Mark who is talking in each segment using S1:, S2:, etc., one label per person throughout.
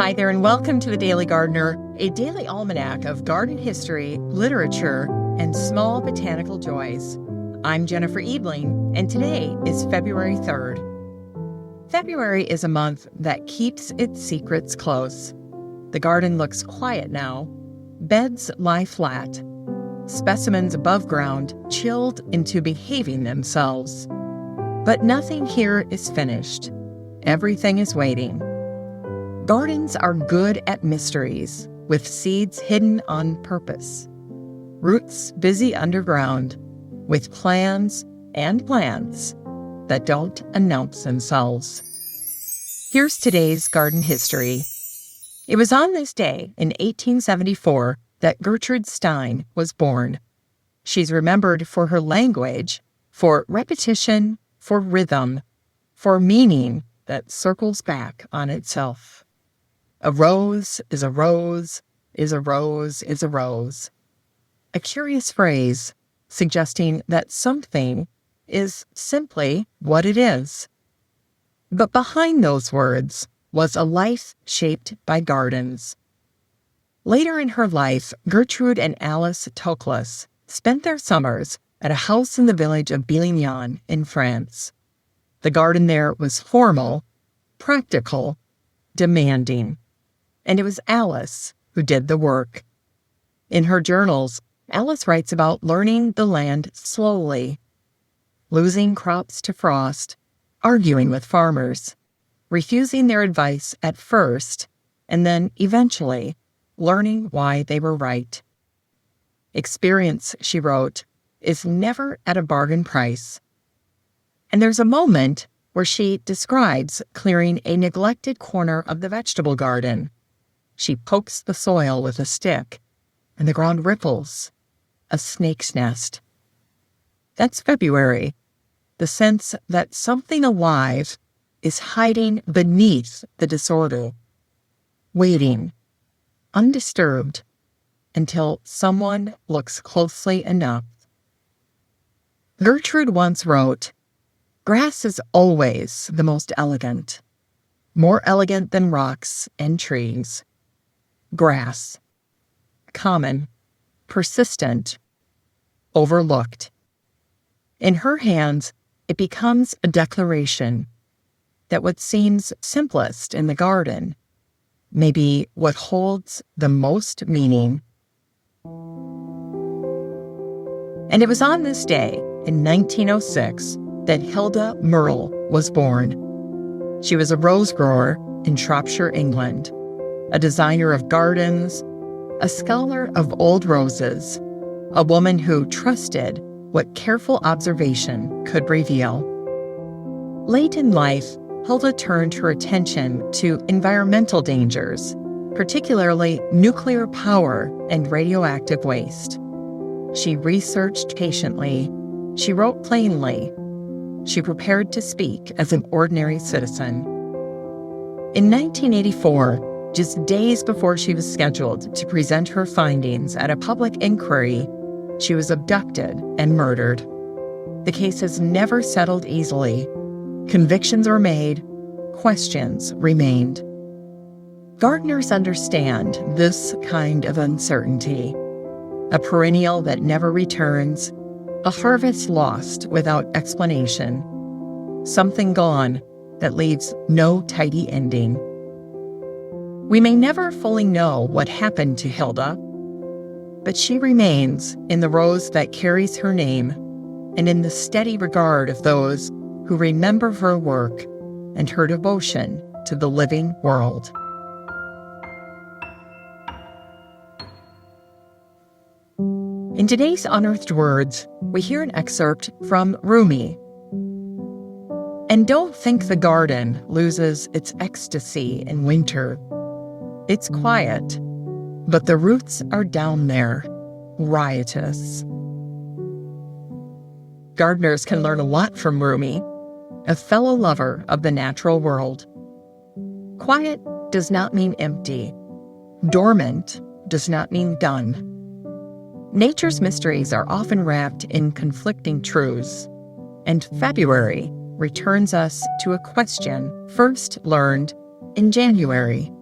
S1: Hi there, and welcome to The Daily Gardener, a daily almanac of garden history, literature, and small botanical joys. I'm Jennifer Ebeling, and today is February 3rd. February is a month that keeps its secrets close. The garden looks quiet now. Beds lie flat. Specimens above ground chilled into behaving themselves. But nothing here is finished. Everything is waiting. Gardens are good at mysteries, with seeds hidden on purpose. Roots busy underground, with plans and plants that don't announce themselves. Here's today's garden history. It was on this day in 1874 that Gertrude Stein was born. She's remembered for her language, for repetition, for rhythm, for meaning that circles back on itself. A rose is a rose, is a rose, is a rose. A curious phrase suggesting that something is simply what it is. But behind those words was a life shaped by gardens. Later in her life, Gertrude and Alice Toklas spent their summers at a house in the village of Bilignin in France. The garden there was formal, practical, demanding. And it was Alice who did the work. In her journals, Alice writes about learning the land slowly, losing crops to frost, arguing with farmers, refusing their advice at first, and then eventually learning why they were right. Experience, she wrote, is never at a bargain price. And there's a moment where she describes clearing a neglected corner of the vegetable garden. She pokes the soil with a stick, and the ground ripples, a snake's nest. That's February, the sense that something alive is hiding beneath the disorder, waiting, undisturbed, until someone looks closely enough. Gertrude once wrote, "Grass is always the most elegant, more elegant than rocks and trees. Grass, common, persistent, overlooked. In her hands, it becomes a declaration that what seems simplest in the garden may be what holds the most meaning." And it was on this day, in 1906, that Hilda Murrell was born. She was a rose grower in Shropshire, England, a designer of gardens, a scholar of old roses, a woman who trusted what careful observation could reveal. Late in life, Hilda turned her attention to environmental dangers, particularly nuclear power and radioactive waste. She researched patiently, she wrote plainly, she prepared to speak as an ordinary citizen. In 1984, just days before she was scheduled to present her findings at a public inquiry, she was abducted and murdered. The case has never settled easily. Convictions were made, questions remained. Gardeners understand this kind of uncertainty, a perennial that never returns, a harvest lost without explanation, something gone that leaves no tidy ending. We may never fully know what happened to Hilda, but she remains in the rose that carries her name and in the steady regard of those who remember her work and her devotion to the living world. In today's Unearthed Words, we hear an excerpt from Rumi. "And don't think the garden loses its ecstasy in winter. It's quiet, but the roots are down there, riotous." Gardeners can learn a lot from Rumi, a fellow lover of the natural world. Quiet does not mean empty. Dormant does not mean done. Nature's mysteries are often wrapped in conflicting truths, and February returns us to a question first learned in January.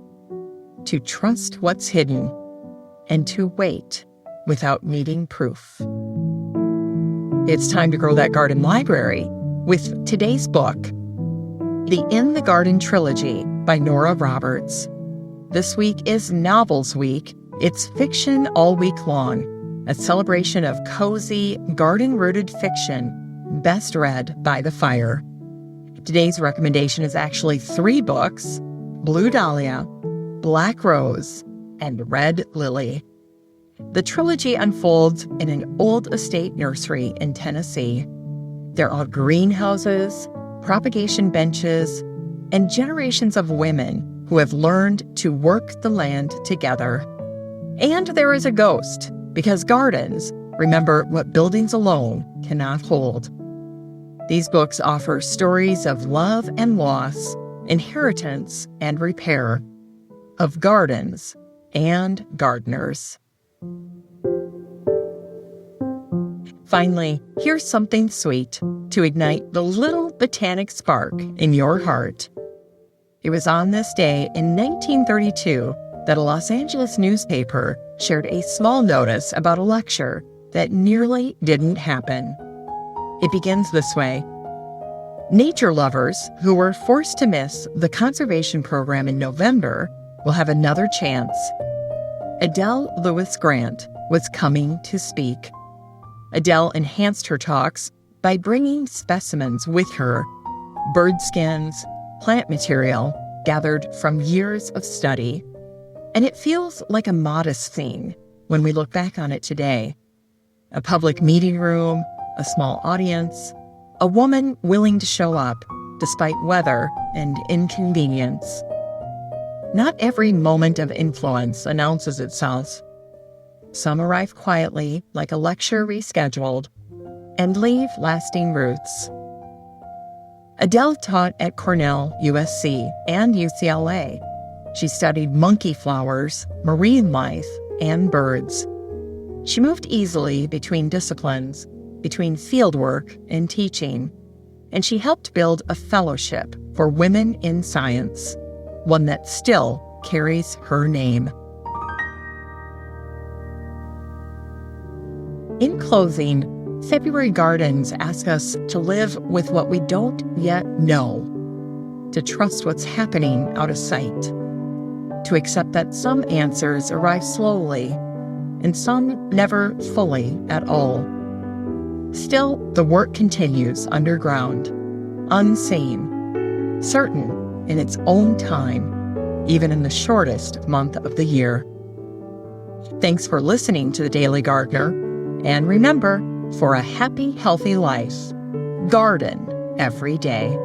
S1: to trust what's hidden, and to wait without needing proof. It's time to grow that garden library with today's book, The In the Garden Trilogy by Nora Roberts. This week is Novels Week. It's fiction all week long, a celebration of cozy, garden-rooted fiction, best read by the fire. Today's recommendation is actually 3 books: Blue Dahlia, Black Rose, and Red Lily. The trilogy unfolds in an old estate nursery in Tennessee. There are greenhouses, propagation benches, and generations of women who have learned to work the land together. And there is a ghost, because gardens remember what buildings alone cannot hold. These books offer stories of love and loss, inheritance and repair, of gardens and gardeners. Finally, here's something sweet to ignite the little botanic spark in your heart. It was on this day in 1932 that a Los Angeles newspaper shared a small notice about a lecture that nearly didn't happen. It begins this way: nature lovers who were forced to miss the conservation program in November will have another chance. Adele Lewis Grant was coming to speak. Adele enhanced her talks by bringing specimens with her, bird skins, plant material gathered from years of study. And it feels like a modest scene when we look back on it today. A public meeting room, a small audience, a woman willing to show up despite weather and inconvenience. Not every moment of influence announces itself. Some arrive quietly, like a lecture rescheduled, and leave lasting roots. Adele taught at Cornell, USC, and UCLA. She studied monkey flowers, marine life, and birds. She moved easily between disciplines, between fieldwork and teaching, and she helped build a fellowship for women in science, one that still carries her name. In closing, February Gardens ask us to live with what we don't yet know, to trust what's happening out of sight, to accept that some answers arrive slowly and some never fully at all. Still, the work continues underground, unseen, certain in its own time, even in the shortest month of the year. Thanks for listening to The Daily Gardener, and remember, for a happy, healthy life, garden every day.